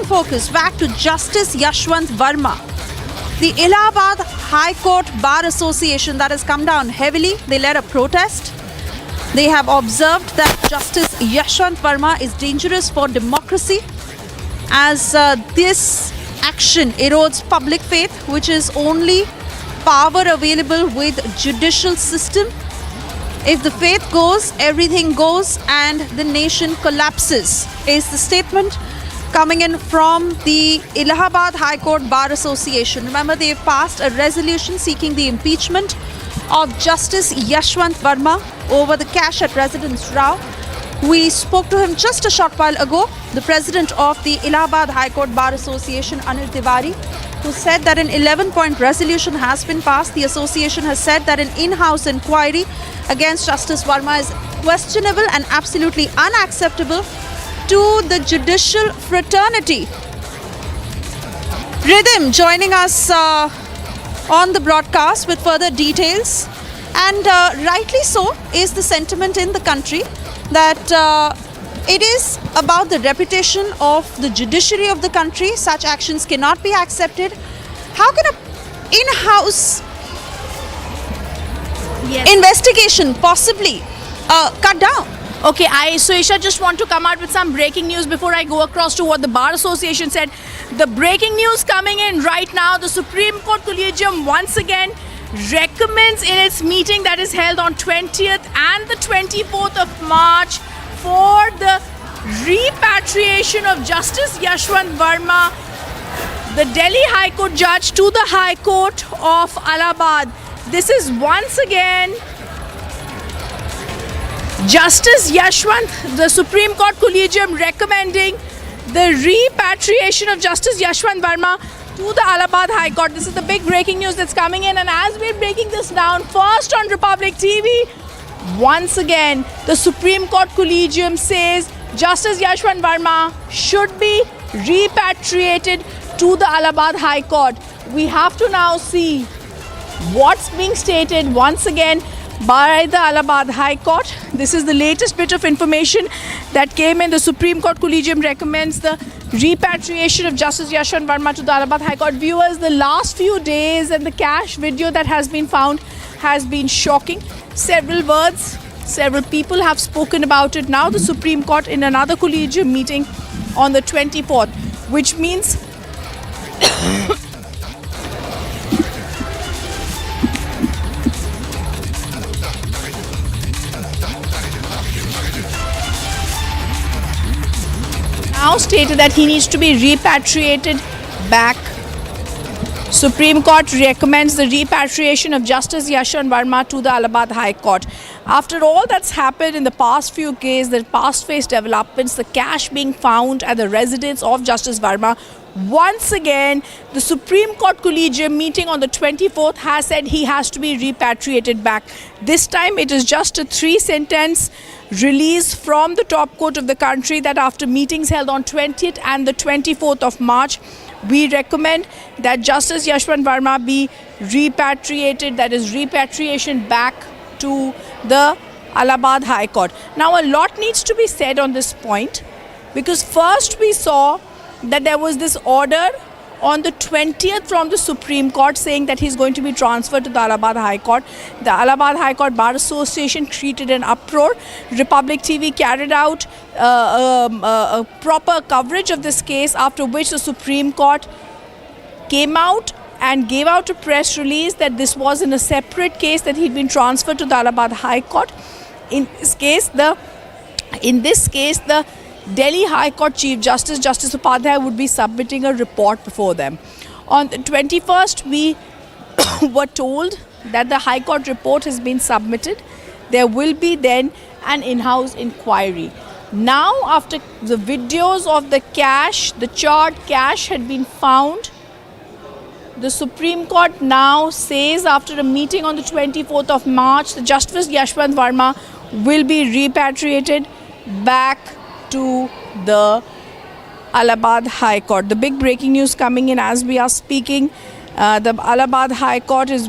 focus back to Justice Yashwant Verma. The Allahabad High Court Bar Association that has come down heavily. They led a protest. They have observed that Justice Yashwant Verma is dangerous for democracy as this action erodes public faith, which is only power available with judicial system. If the faith goes, everything goes and the nation collapses, is the statement coming in from the Allahabad High Court Bar Association. Remember, they have passed a resolution seeking the impeachment of Justice Yashwant Verma over the cash at Residence Rao. We spoke to him just a short while ago, the president of the Allahabad High Court Bar Association, Anil Tiwari, who said that an 11-point resolution has been passed. The association has said that an in-house inquiry against Justice Verma is questionable and absolutely unacceptable to the judicial fraternity. Rhythm joining us on the broadcast with further details, and rightly so is the sentiment in the country that it is about the reputation of the judiciary of the country. Such actions cannot be accepted. How can an in-house investigation possibly cut down? Okay, so Isha, just want to come out with some breaking news before I go across to what the Bar Association said. The breaking news coming in right now, the Supreme Court Collegium once again recommends in its meeting that is held on 20th and the 24th of March for the repatriation of Justice Yashwant Verma, the Delhi High Court judge, to the High Court of Allahabad. This is once again Justice Yashwant, the Supreme Court Collegium recommending the repatriation of Justice Yashwant Verma to the Allahabad High Court. This is the big breaking news that's coming in, and as we're breaking this down first on Republic TV, once again the Supreme Court Collegium says Justice Yashwant Verma should be repatriated to the Allahabad High Court. We have to now see what's being stated once again by the Allahabad High Court. This is the latest bit of information that came in. The Supreme Court Collegium recommends the repatriation of Justice Yashwant Verma to the Allahabad High Court. Viewers, the last few days and the cash video that has been found has been shocking. Several words, several people have spoken about it. Now the Supreme Court in another collegium meeting on the 24th, which means now stated that he needs to be repatriated back. Supreme Court recommends the repatriation of Justice Yashwant Verma to the Allahabad High Court. After all that's happened in the past few cases, the past phase developments, the cash being found at the residence of Justice Verma, once again the Supreme Court Collegium meeting on the 24th has said he has to be repatriated back. This time it is just a 3-sentence release from the top court of the country that after meetings held on 20th and the 24th of March, we recommend that Justice Yashwant Verma be repatriated, that is repatriation back to the Allahabad High Court. Now a lot needs to be said on this point, because first we saw that there was this order on the 20th from the Supreme Court saying that he's going to be transferred to the Allahabad High Court. The Allahabad High Court Bar Association created an uproar. Republic TV carried out a proper coverage of this case, after which the Supreme Court came out and gave out a press release that this was in a separate case, that he'd been transferred to the Allahabad High Court. In this case, the Delhi High Court Chief Justice, Justice Upadhyay, would be submitting a report before them. On the 21st, we were told that the High Court report has been submitted. There will be then an in-house inquiry. Now, after the videos of the cash, the charred cash had been found, the Supreme Court now says after a meeting on the 24th of March, the Justice Yashwant Verma will be repatriated back to the Allahabad High Court. The big breaking news coming in as we are speaking. The Allahabad High Court is